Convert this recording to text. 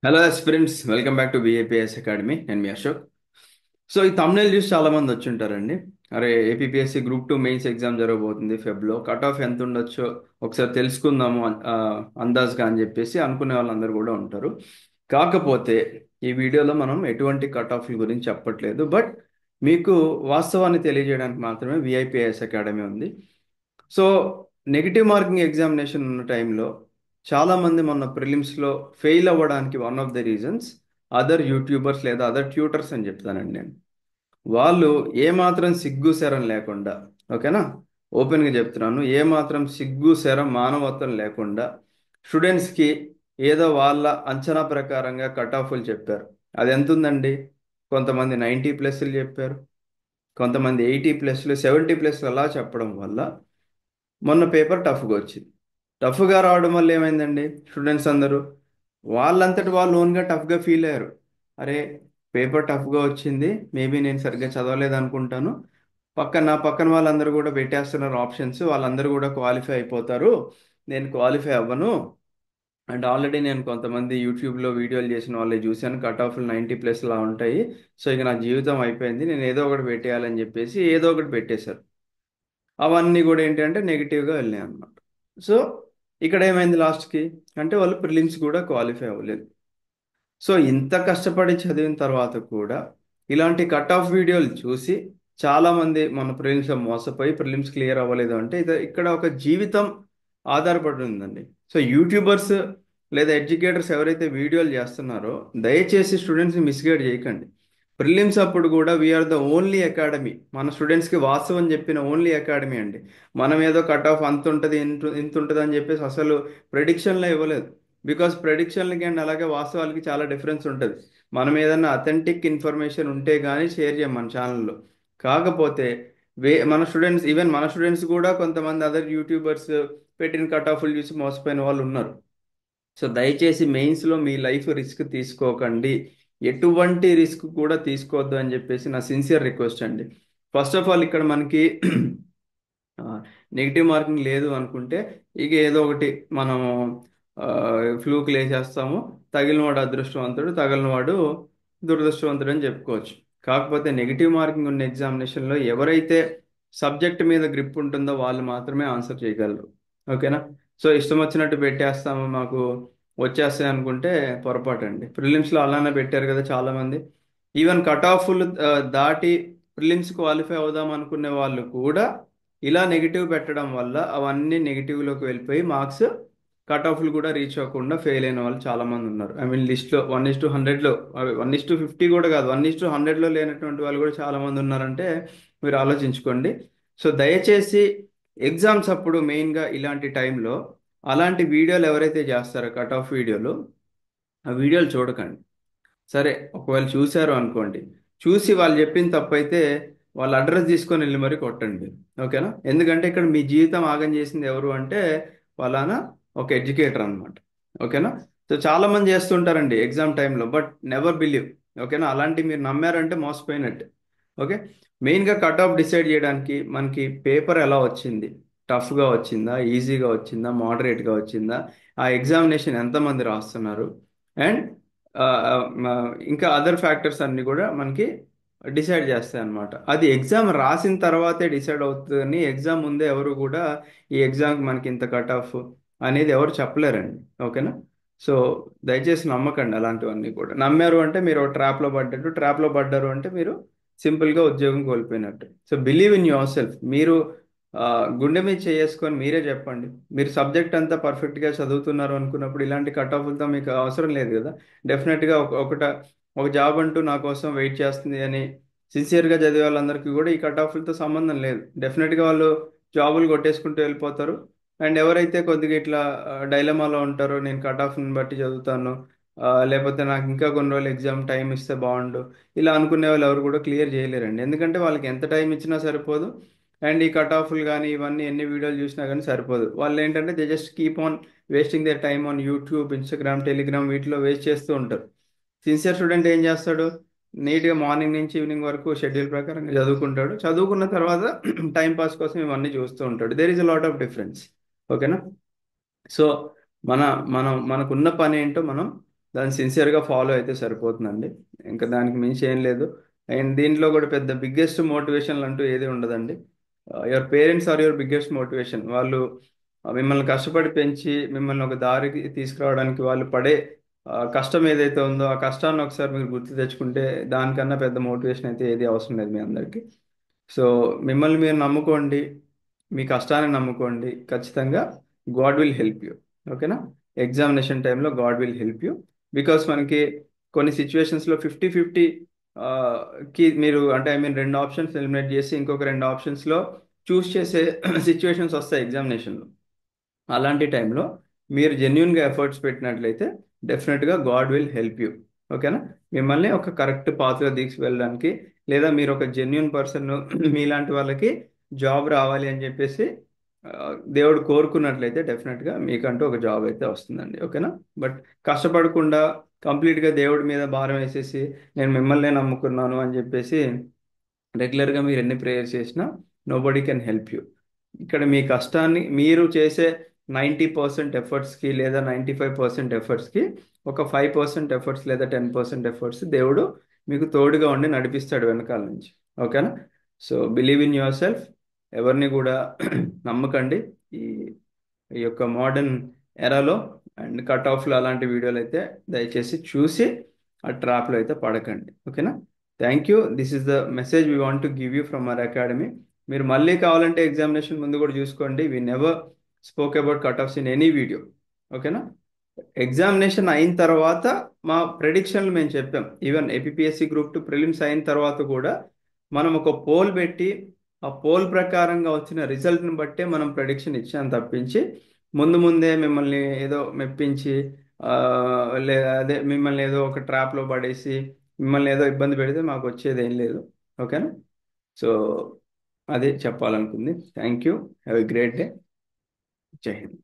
Hello friends, welcome back to BAPS academy. నేను మీ Ashok. So ఈ తమ్నేల్ చూసి చాలా మంది వచ్చి ఉంటారండి. అరే, ఏపీఎస్సి గ్రూప్ 2 మెయిన్స్ ఎగ్జామ్ జరగబోతుంది ఫెబ్లో, కట్ ఆఫ్ ఎంత ఉండొచ్చో ఒకసారి తెలుసుకుందాము అందాజ్గా అని చెప్పేసి అనుకునే వాళ్ళందరూ కూడా ఉంటారు. కాకపోతే ఈ వీడియోలో మనం ఎటువంటి కట్ ఆఫ్ల గురించి చెప్పట్లేదు, బట్ మీకు వాస్తవాన్ని తెలియజేయడానికి మాత్రమే విఐపిఎస్ అకాడమీ ఉంది. సో నెగిటివ్ మార్కింగ్ ఎగ్జామినేషన్ ఉన్న టైంలో చాలామంది మొన్న ప్రిలిమ్స్లో ఫెయిల్ అవ్వడానికి one of the reasons other YouTubers లేదా అదర్ ట్యూటర్స్ అని చెప్తానండి నేను. వాళ్ళు ఏమాత్రం సిగ్గు శరం లేకుండా, ఓకేనా, ఓపెన్గా చెప్తున్నాను, ఏమాత్రం సిగ్గు శరం మానవత్వం లేకుండా స్టూడెంట్స్కి ఏదో వాళ్ళ అంచనా ప్రకారంగా కట్ ఆఫ్లు చెప్పారు. అది ఎంత ఉందండి? కొంతమంది 90+ చెప్పారు, కొంతమంది 80+, 70+ అలా చెప్పడం వల్ల మొన్న పేపర్ టఫ్గా వచ్చింది. టఫ్గా రావడం వల్ల ఏమైందండి? స్టూడెంట్స్ అందరూ వాళ్ళంతటి వాళ్ళు ఓన్గా టఫ్గా ఫీల్ అయ్యారు. అరే, పేపర్ టఫ్గా వచ్చింది, మేబీ నేను సరిగ్గా చదవలేదు అనుకుంటాను, నా పక్కన వాళ్ళందరూ కూడా పెట్టేస్తున్నారు ఆప్షన్స్, వాళ్ళందరూ కూడా క్వాలిఫై అయిపోతారు, నేను క్వాలిఫై అవ్వను. అండ్ ఆల్రెడీ నేను కొంతమంది యూట్యూబ్లో వీడియోలు చేసిన వాళ్ళే చూశాను, కట్ ఆఫ్లు 90+ లా ఉంటాయి. సో ఇక నా జీవితం అయిపోయింది, నేను ఏదో ఒకటి పెట్టేయాలని చెప్పేసి ఏదో ఒకటి పెట్టేశారు. అవన్నీ కూడా ఏంటంటే నెగిటివ్గా వెళ్ళాయి అన్నమాట. సో ఇక్కడ ఏమైంది లాస్ట్కి అంటే వాళ్ళు ప్రిలిమ్స్ కూడా క్వాలిఫై అవ్వలేదు. సో ఇంత కష్టపడి చదివిన తర్వాత కూడా ఇలాంటి కట్ ఆఫ్ వీడియోలు చూసి చాలామంది మన ప్రిలిమ్స్లో మోసపోయి ప్రిలిమ్స్ క్లియర్ అవ్వలేదు అంటే ఇక్కడ ఒక జీవితం ఆధారపడి ఉందండి. సో యూట్యూబర్స్ లేదా ఎడ్యుకేటర్స్ ఎవరైతే వీడియోలు చేస్తున్నారో దయచేసి స్టూడెంట్స్ని మిస్గైడ్ చేయకండి. ప్రిలిమ్స్ అప్పుడు కూడా వీఆర్ ద ఓన్లీ అకాడమీ, మన స్టూడెంట్స్కి వాస్తవం చెప్పిన ఓన్లీ అకాడమీ అండి. మనం ఏదో కట్ ఆఫ్ అంత ఉంటుంది ఇంత ఉంటుంది అని చెప్పేసి అసలు ప్రెడిక్షన్లో ఇవ్వలేదు. బికాస్ ప్రెడిక్షన్లకి అండ్ అలాగే వాస్తవాలకి చాలా డిఫరెన్స్ ఉంటుంది. మనం ఏదైనా అథెంటిక్ ఇన్ఫర్మేషన్ ఉంటే కానీ షేర్ చేయం మన ఛానల్లో. కాకపోతే మన స్టూడెంట్స్, ఈవెన్ మన స్టూడెంట్స్ కూడా కొంతమంది అదర్ యూట్యూబర్స్ పెట్టిన కట్ ఆఫ్లు చూసి మోసపోయిన వాళ్ళు ఉన్నారు. సో దయచేసి మెయిన్స్లో మీ లైఫ్ రిస్క్ తీసుకోకండి, ఎటువంటి రిస్క్ కూడా తీసుకోవద్దు అని చెప్పేసి నా సిన్సియర్ రిక్వెస్ట్ అండి. ఫస్ట్ ఆఫ్ ఆల్ ఇక్కడ మనకి నెగిటివ్ మార్కింగ్ లేదు అనుకుంటే ఇక ఏదో ఒకటి మనము ఫ్లూక్లు వేసేస్తాము, తగిలినవాడు అదృష్టవంతుడు, తగిలినవాడు దురదృష్టవంతుడు అని చెప్పుకోవచ్చు. కాకపోతే నెగిటివ్ మార్కింగ్ ఉన్న ఎగ్జామినేషన్లో ఎవరైతే సబ్జెక్ట్ మీద గ్రిప్ ఉంటుందో వాళ్ళు మాత్రమే ఆన్సర్ చేయగలరు. ఓకేనా? సో ఇష్టం వచ్చినట్టు పెట్టేస్తాము, మాకు వచ్చేస్తాయి అనుకుంటే పొరపాటు అండి. ప్రిలిమ్స్లో అలానే పెట్టారు కదా చాలామంది. ఈవెన్ కట్ ఆఫ్లు దాటి ప్రిలిమ్స్ క్వాలిఫై అవుదాం అనుకునే వాళ్ళు కూడా ఇలా నెగిటివ్ పెట్టడం వల్ల అవన్నీ నెగిటివ్లోకి వెళ్ళిపోయి మార్క్స్ కట్ ఆఫ్లు కూడా రీచ్ అవ్వకుండా ఫెయిల్ అయిన వాళ్ళు చాలామంది ఉన్నారు. ఐ మీన్ లిస్ట్లో 1:100లో, 1:50 కూడా కాదు, 1:100లో లేనటువంటి వాళ్ళు కూడా చాలామంది ఉన్నారంటే మీరు ఆలోచించుకోండి. సో దయచేసి ఎగ్జామ్స్ అప్పుడు మెయిన్గా ఇలాంటి టైంలో అలాంటి వీడియోలు ఎవరైతే చేస్తారో కట్ ఆఫ్ వీడియోలు, ఆ వీడియోలు చూడకండి. సరే ఒకవేళ చూశారు అనుకోండి, చూసి వాళ్ళు చెప్పిన తప్పైతే వాళ్ళ అడ్రస్ తీసుకొని వెళ్ళి మరి కొట్టండి. ఓకేనా? ఎందుకంటే ఇక్కడ మీ జీవితం ఆగం చేసింది ఎవరు అంటే వాళ్ళనా ఒక ఎడ్యుకేటర్ అనమాట. ఓకేనా? సో చాలా మంది చేస్తుంటారండి ఎగ్జామ్ టైంలో, బట్ నెవర్ బిలీవ్. ఓకేనా? అలాంటి మీరు నమ్మారంటే మోసపోయినట్టే. ఓకే. మెయిన్గా కట్ ఆఫ్ డిసైడ్ చేయడానికి మనకి పేపర్ ఎలా వచ్చింది, టఫ్గా వచ్చిందా, ఈజీగా వచ్చిందా, మోడరేట్గా వచ్చిందా, ఆ ఎగ్జామినేషన్ ఎంతమంది రాస్తున్నారు, అండ్ ఆ, ఇంకా అదర్ ఫ్యాక్టర్స్ అన్ని కూడా మనకి డిసైడ్ చేస్తాయి అన్నమాట. అది ఎగ్జామ్ రాసిన తర్వాతే డిసైడ్ అవుతుందని ఎగ్జామ్ ముందే ఎవరు కూడా ఈ ఎగ్జామ్కి మనకి ఇంత కట్ ఆఫ్ అనేది ఎవరు చెప్పలేరండి. ఓకేనా? సో దయచేసి నమ్మకండి అలాంటివన్నీ కూడా. నమ్మారు అంటే మీరు ట్రాప్లో పడ్డట్టు, ట్రాప్లో పడ్డారు అంటే మీరు సింపుల్గా ఉద్యోగం కోల్పోయినట్టు. So believe in yourself. మీరు ఆ, గుండె మీద చేసుకొని మీరే చెప్పండి, మీరు సబ్జెక్ట్ అంతా పర్ఫెక్ట్గా చదువుతున్నారు అనుకున్నప్పుడు ఇలాంటి కట్ ఆఫ్లతో మీకు అవసరం లేదు కదా. డెఫినెట్గా ఒక జాబ్ అంటూ నా కోసం వెయిట్ చేస్తుంది అని సిన్సియర్గా చదివే వాళ్ళందరికీ కూడా ఈ కట్ ఆఫ్లతో సంబంధం లేదు. డెఫినెట్గా వాళ్ళు జాబులు కొట్టేసుకుంటూ వెళ్ళిపోతారు. అండ్ ఎవరైతే కొద్దిగా ఇట్లా డైలమాలో ఉంటారో, నేను కట్ ఆఫ్ని బట్టి చదువుతాను, లేకపోతే నాకు ఇంకా కొన్ని రోజులు ఎగ్జామ్ టైం ఇస్తే బాగుండు, ఇలా అనుకునే వాళ్ళు ఎవరు కూడా క్లియర్ చేయలేరండి. ఎందుకంటే వాళ్ళకి ఎంత టైం ఇచ్చినా సరిపోదు, అండ్ ఈ కట్ ఆఫ్లు కానీ ఇవన్నీ ఎన్ని వీడియోలు చూసినా కానీ సరిపోదు. వాళ్ళు ఏంటంటే they just keep on wasting their time on YouTube, Instagram, Telegram, వీటిలో వేస్ట్ చేస్తూ ఉంటారు. సిన్సియర్ స్టూడెంట్ ఏం చేస్తాడు? నీట్గా మార్నింగ్ నుంచి ఈవినింగ్ వరకు షెడ్యూల్ ప్రకారంగా చదువుకుంటాడు. చదువుకున్న తర్వాత టైం పాస్ కోసం ఇవన్నీ చూస్తూ ఉంటాడు. There is a lot of difference. ఓకేనా? సో మన మనకున్న పని ఏంటో మనం దాన్ని సిన్సియర్గా ఫాలో అయితే సరిపోతుందండి. ఇంకా దానికి మించి ఏం లేదు. అండ్ దీంట్లో కూడా పెద్ద బిగ్గెస్ట్ మోటివేషన్ అంటూ ఏది ఉండదండి. Your parents are your biggest motivation. వాళ్ళు మిమ్మల్ని కష్టపడి పెంచి మిమ్మల్ని ఒక దారికి తీసుకురావడానికి వాళ్ళు పడే కష్టం ఏదైతే ఉందో ఆ కష్టాన్ని ఒకసారి మీరు గుర్తు తెచ్చుకుంటే దానికన్నా పెద్ద మోటివేషన్ అయితే ఏది అవసరం లేదు మీ అందరికీ. సో మిమ్మల్ని మీరు నమ్ముకోండి, మీ కష్టాన్ని నమ్ముకోండి, ఖచ్చితంగా గాడ్ విల్ హెల్ప్ యూ. ఓకేనా? ఎగ్జామినేషన్ టైంలో God will help you. Because మనకి కొన్ని సిచ్యువేషన్స్లో 50-50 కి మీరు అంటే ఐ మీన్ రెండు ఆప్షన్స్ ఎలిమినేట్ చేసి ఇంకొక రెండు ఆప్షన్స్లో చూస్ చేసే సిచ్యువేషన్స్ వస్తాయి ఎగ్జామినేషన్లో. అలాంటి టైంలో మీరు జెన్యున్గా ఎఫర్ట్స్ పెట్టినట్లయితే డెఫినెట్గా గాడ్ విల్ హెల్ప్ యూ. ఓకేనా? మిమ్మల్ని ఒక కరెక్ట్ పాత్రలో తీసుకువెళ్ళడానికి, లేదా మీరు ఒక జెన్యున్ పర్సన్ మీలాంటి వాళ్ళకి జాబ్ రావాలి అని చెప్పేసి ఆ, దేవుడు కోరుకున్నట్లయితే డెఫినెట్గా మీకంటూ ఒక జాబ్ అయితే వస్తుందండి. ఓకేనా? బట్ కష్టపడకుండా కంప్లీట్గా దేవుడి మీద భారం వేసేసి నేను మిమ్మల్నే నమ్ముకున్నాను అని చెప్పేసి రెగ్యులర్గా మీరు ఎన్ని ప్రేయర్స్ చేసినా నోబడీ కెన్ హెల్ప్ యూ. ఇక్కడ మీ కష్టాన్ని మీరు చేసే 90% ఎఫర్ట్స్కి లేదా 95% ఎఫర్ట్స్కి ఒక 5% ఎఫర్ట్స్ లేదా 10% ఎఫర్ట్స్ దేవుడు మీకు తోడుగా ఉండి నడిపిస్తాడు వెనకాల నుంచి. ఓకేనా? So believe in your self. ఎవరిని కూడా నమ్మకండి. ఈ ఈ యొక్క మోడర్న్ ఎరాలో అండ్ కట్ ఆఫ్లో అలాంటి వీడియోలు అయితే దయచేసి చూసి ఆ ట్రాప్లో అయితే పడకండి. ఓకేనా? Thank you. This is the message we want to give you from our academy. మీరు మళ్ళీ కావాలంటే ఎగ్జామినేషన్ ముందు కూడా చూసుకోండి. We never spoke about cut offs in any video. ఓకేనా? ఎగ్జామినేషన్ అయిన తర్వాత మా ప్రెడిక్షన్లు మేము చెప్పాం. ఈవెన్ ఏపీఎస్సి గ్రూప్ 2 ప్రిలిమ్స్ అయిన తర్వాత కూడా మనం ఒక పోల్ పెట్టి ఆ పోల్ ప్రకారంగా వచ్చిన రిజల్ట్ని బట్టే మనం ప్రెడిక్షన్ ఇచ్చాం తప్పించి ముందు ముందే మిమ్మల్ని ఏదో మెప్పించి ఆ, అదే మిమ్మల్ని ఏదో ఒక ట్రాప్లో పడేసి మిమ్మల్ని ఏదో ఇబ్బంది పెడితే మాకు వచ్చేది ఏం లేదు. ఓకేనా? సో అదే చెప్పాలనుకుంది. Thank you. Have a great day. Jai Hind.